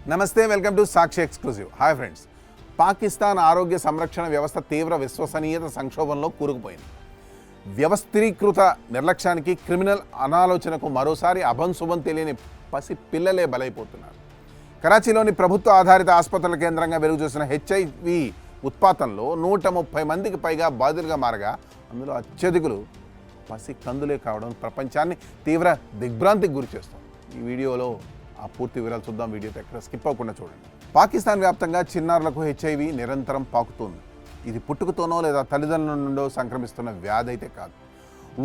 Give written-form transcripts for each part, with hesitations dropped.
నమస్తే, welcome to Sakshi exclusive. Hi friends. Pakistan ఆరోగ్య సంరక్షణ వ్యవస్థ తీవ్ర విశ్వసనీయత సంక్షోభంలో కూరుకుపోయింది. వ్యవస్థీకృత నిర్లక్ష్యానికి, క్రిమినల్ అనాలోచనకు మరోసారి అభంశుభం తెలియని పసి పిల్లలే బలైపోతున్నారు. కరాచీలోని ప్రభుత్వ ఆధారిత ఆసుపత్రుల కేంద్రంగా వెలుగుచూసిన హెచ్ఐవి ఉత్పాతంలో 130 మందికి పైగా బాధితులుగా మారగా అందులో అత్యధికులు పసి కందులే కావడం ప్రపంచాన్ని తీవ్ర దిగ్భ్రాంతికి గురి చేస్తుంది. ఈ వీడియోలో ఆ పూర్తి వివరాలు చూద్దాం. వీడియోతో ఎక్కడ స్కిప్ అవ్వకుండా చూడండి. పాకిస్తాన్ వ్యాప్తంగా చిన్నారులకు హెచ్ఐవి నిరంతరం పాకుతుంది. ఇది పుట్టుకతోనో లేదా తల్లిదండ్రుల నుండో సంక్రమిస్తున్న వ్యాధి అయితే కాదు.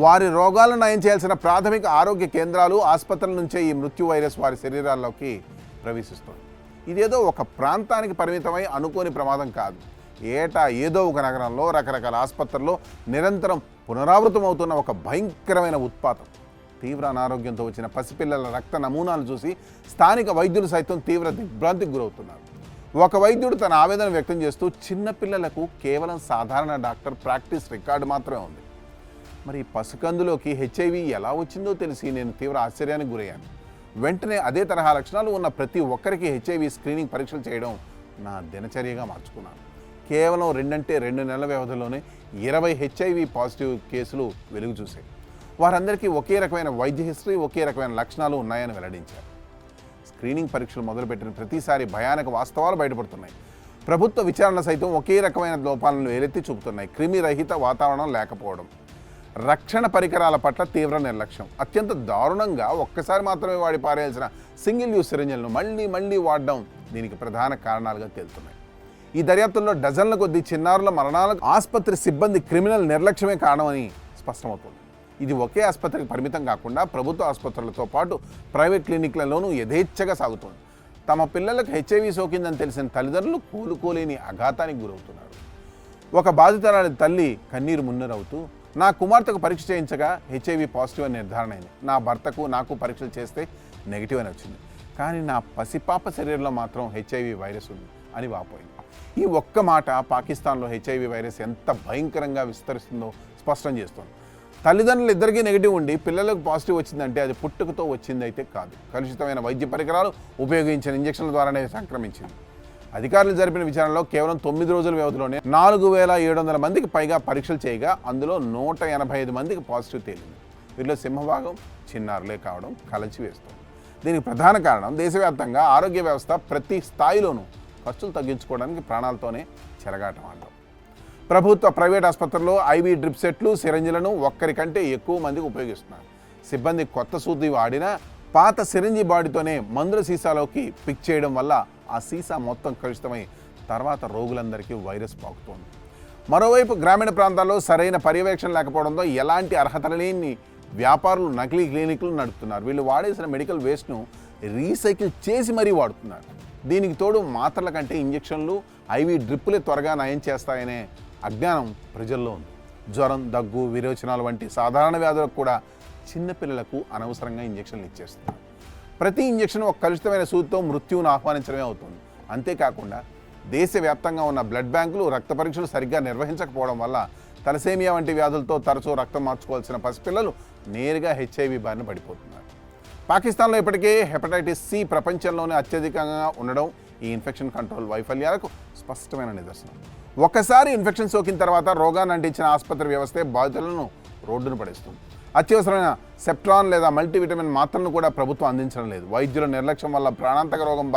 వారి రోగాలను నయం చేయాల్సిన ప్రాథమిక ఆరోగ్య కేంద్రాలు, ఆసుపత్రుల నుంచే ఈ మృత్యు వైరస్ వారి శరీరాల్లోకి ప్రవేశిస్తుంది. ఇదేదో ఒక ప్రాంతానికి పరిమితమై అనుకోని ప్రమాదం కాదు. ఏటా ఏదో ఒక నగరంలో రకరకాల ఆసుపత్రుల్లో నిరంతరం పునరావృతమవుతున్న ఒక భయంకరమైన ఉత్పాతం. తీవ్ర అనారోగ్యంతో వచ్చిన పసిపిల్లల రక్త నమూనాలు చూసి స్థానిక వైద్యులు సైతం తీవ్ర దిగ్భ్రాంతికి గురవుతున్నారు. ఒక వైద్యుడు తన ఆవేదన వ్యక్తం చేస్తూ, చిన్నపిల్లలకు కేవలం సాధారణ డాక్టర్ ప్రాక్టీస్ రికార్డు మాత్రమే ఉంది. మరి పసికందులోకి హెచ్ఐవి ఎలా వచ్చిందో తెలిసి నేను తీవ్ర ఆశ్చర్యానికి గురయ్యాను. వెంటనే అదే తరహా లక్షణాలు ఉన్న ప్రతి ఒక్కరికి హెచ్ఐవి స్క్రీనింగ్ పరీక్షలు చేయడం నా దినచర్యగా మార్చుకున్నాను. కేవలం 2 నెలల వ్యవధిలోనే 20 హెచ్ఐవి పాజిటివ్ కేసులు వెలుగు చూశాయి. వారందరికీ ఒకే రకమైన వైద్య హిస్టరీ, ఒకే రకమైన లక్షణాలు ఉన్నాయని వెల్లడించారు. స్క్రీనింగ్ పరీక్షలు మొదలుపెట్టిన ప్రతిసారి భయానక వాస్తవాలు బయటపడుతున్నాయి. ప్రభుత్వ విచారణ సైతం ఒకే రకమైన లోపాలను వేలెత్తి చూపుతున్నాయి. క్రిమి రహిత వాతావరణం లేకపోవడం, రక్షణ పరికరాల పట్ల తీవ్ర నిర్లక్ష్యం, అత్యంత దారుణంగా ఒక్కసారి మాత్రమే వాడి పారేయాల్సిన సింగిల్ యూజ్ సిరింజలను మళ్ళీ వాడడం దీనికి ప్రధాన కారణాలుగా తేలుతున్నాయి. ఈ దర్యాప్తుల్లో డజన్ల కొద్దీ చిన్నారుల మరణాలకు ఆసుపత్రి సిబ్బంది క్రిమినల్ నిర్లక్ష్యమే కారణమని స్పష్టమవుతుంది. ఇది ఒకే ఆసుపత్రికి పరిమితం కాకుండా ప్రభుత్వ ఆసుపత్రులతో పాటు ప్రైవేట్ క్లినిక్లలోనూ యథేచ్ఛగా సాగుతుంది. తమ పిల్లలకు హెచ్ఐవి సోకిందని తెలిసిన తల్లిదండ్రులు కోలుకోలేని ఆఘాతానికి గురవుతున్నారు. ఒక బాధితురాలి తల్లి కన్నీరు మున్నరవుతూ, నా కుమార్తెకు పరీక్ష చేయించగా హెచ్ఐవి పాజిటివ్ అని నిర్ధారణ అయింది. నా భర్తకు నాకు పరీక్షలు చేస్తే నెగిటివ్ అని వచ్చింది. కానీ నా పసిపాప శరీరంలో మాత్రం హెచ్ఐవి వైరస్ ఉంది అని వాపోయింది. ఈ ఒక్క మాట పాకిస్తాన్లో హెచ్ఐవి వైరస్ ఎంత భయంకరంగా విస్తరిస్తుందో స్పష్టం చేస్తోంది. తల్లిదండ్రులు ఇద్దరికీ నెగిటివ్ ఉండి పిల్లలకు పాజిటివ్ వచ్చిందంటే అది పుట్టుకతో వచ్చిందైతే కాదు, కలుషితమైన వైద్య పరికరాలు, ఉపయోగించిన ఇంజక్షన్ల ద్వారానే సంక్రమించింది. అధికారులు జరిపిన విచారణలో కేవలం 9 రోజుల వ్యవధిలోనే 4700 మందికి పైగా పరీక్షలు చేయగా అందులో 185 మందికి పాజిటివ్ తేలింది. వీరిలో సింహభాగం చిన్నారులే కావడం కలచివేస్తోంది. దీనికి ప్రధాన కారణం దేశవ్యాప్తంగా ఆరోగ్య వ్యవస్థ ప్రతి స్థాయిలోనూ ఖర్చులు తగ్గించుకోవడానికి ప్రాణాలతోనే చెలగాటం ఆడడం. ప్రభుత్వ, ప్రైవేట్ ఆసుపత్రుల్లో ఐవీ డ్రిప్ సెట్లు, సిరంజిలను ఒక్కరికంటే ఎక్కువ మందికి ఉపయోగిస్తున్నారు. సిబ్బంది కొత్త సూది వాడినా పాత సిరంజి బాడీతోనే మందుల సీసాలోకి పిక్ చేయడం వల్ల ఆ సీసా మొత్తం కలుషితమై తర్వాత రోగులందరికీ వైరస్ పాకుతోంది. మరోవైపు గ్రామీణ ప్రాంతాల్లో సరైన పర్యవేక్షణ లేకపోవడంతో ఎలాంటి అర్హత లేని వ్యాపారులు నకిలీ క్లినిక్లు నడుపుతున్నారు. వీళ్ళు వాడేసిన మెడికల్ వేస్ట్ను రీసైకిల్ చేసి మరీ వాడుతున్నారు. దీనికి తోడు మాత్రల కంటే ఇంజక్షన్లు, ఐవీ డ్రిప్పులే త్వరగా నయం చేస్తాయనే అజ్ఞానం ప్రజల్లో ఉంది. జ్వరం, దగ్గు, విరోచనాలు వంటి సాధారణ వ్యాధులకు కూడా చిన్నపిల్లలకు అనవసరంగా ఇంజక్షన్లు ఇచ్చేస్తున్నారు. ప్రతి ఇంజక్షన్ ఒక కలుషితమైన సూదితో మృత్యువును ఆహ్వానించడమే అవుతుంది. అంతేకాకుండా దేశవ్యాప్తంగా ఉన్న బ్లడ్ బ్యాంకులు రక్త పరీక్షలు సరిగ్గా నిర్వహించకపోవడం వల్ల తలసేమియా వంటి వ్యాధులతో తరచూ రక్తం మార్చుకోవాల్సిన పసిపిల్లలు నేరుగా హెచ్ఐవి బారిన పడిపోతున్నారు. పాకిస్తాన్లో ఇప్పటికే హెపటైటిస్ సి ప్రపంచంలోనే అత్యధికంగా ఉండడం ఈ ఇన్ఫెక్షన్ కంట్రోల్ వైఫల్యాలకు స్పష్టమైన నిదర్శనం. ఒక్కసారి ఇన్ఫెక్షన్ సోకిన తర్వాత రోగాన్ని అంటించిన ఆసుపత్రి వ్యవస్థే బాధితులను రోడ్డున పడేస్తుంది. అత్యవసరమైన సెప్ట్రాన్ లేదా మల్టీవిటమిన్ మాత్రలను కూడా ప్రభుత్వం అందించడం లేదు. వైద్యుల నిర్లక్ష్యం వల్ల ప్రాణాంతక రోగం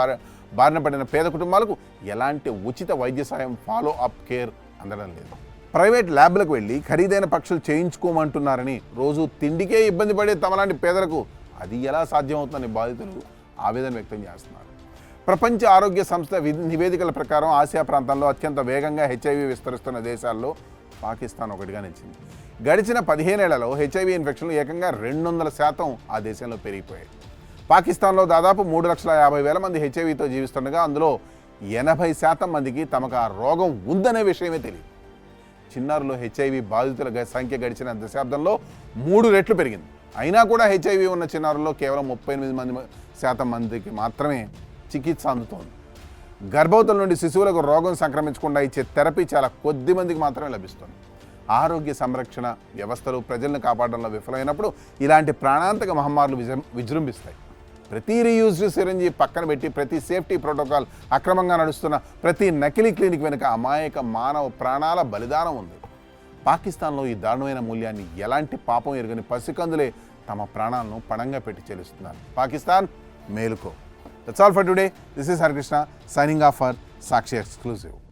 బారిన పడిన పేద కుటుంబాలకు ఎలాంటి ఉచిత వైద్య సాయం, ఫాలో అప్ కేర్ అందడం లేదు. ప్రైవేట్ ల్యాబ్లకు వెళ్ళి ఖరీదైన పరీక్షలు చేయించుకోమంటున్నారని రోజు తిండికే ఇబ్బంది పడే తమలాంటి పేదలకు అది ఎలా సాధ్యమవుతుందని బాధితులు ఆవేదన వ్యక్తం చేస్తున్నారు. ప్రపంచ ఆరోగ్య సంస్థ నివేదికల ప్రకారం ఆసియా ప్రాంతంలో అత్యంత వేగంగా హెచ్ఐవి విస్తరిస్తున్న దేశాల్లో పాకిస్తాన్ ఒకటిగా నిలిచింది. గడిచిన 15 ఏళ్లలో హెచ్ఐవి ఇన్ఫెక్షన్లు ఏకంగా 200% ఆ దేశంలో పెరిగిపోయాయి. పాకిస్తాన్లో దాదాపు 3,50,000 మంది హెచ్ఐవితో జీవిస్తుండగా అందులో 80% మందికి తమకు ఆ రోగం ఉందనే విషయమే తెలియదు. చిన్నారులో హెచ్ఐవి బాధితుల సంఖ్య గడిచిన దశాబ్దంలో 3 రెట్లు పెరిగింది. అయినా కూడా హెచ్ఐవి ఉన్న చిన్నారుల్లో కేవలం 38% మందికి మాత్రమే చికిత్స అందుతోంది. గర్భవతుల నుండి శిశువులకు రోగం సంక్రమించకుండా ఇచ్చే థెరపీ చాలా కొద్ది మందికి మాత్రమే లభిస్తుంది. ఆరోగ్య సంరక్షణ వ్యవస్థలు ప్రజలను కాపాడడంలో విఫలమైనప్పుడు ఇలాంటి ప్రాణాంతక మహమ్మారులు విజృంభిస్తాయి. ప్రతి రీయూజ్డ్ సిరంజి పక్కన పెట్టి ప్రతి సేఫ్టీ ప్రోటోకాల్ అక్రమంగా నడుస్తున్న ప్రతి నకిలీ క్లినిక్ వెనుక అమాయక మానవ ప్రాణాల బలిదానం ఉంది. పాకిస్తాన్లో ఈ దారుణమైన మూల్యాన్ని ఎలాంటి పాపం ఎరుగని పసికందులే తమ ప్రాణాలను పణంగా పెట్టి చెల్లిస్తున్నారు. పాకిస్తాన్ మేలుకో. That's all for today. This is Harikrishna signing off for Sakshi exclusive.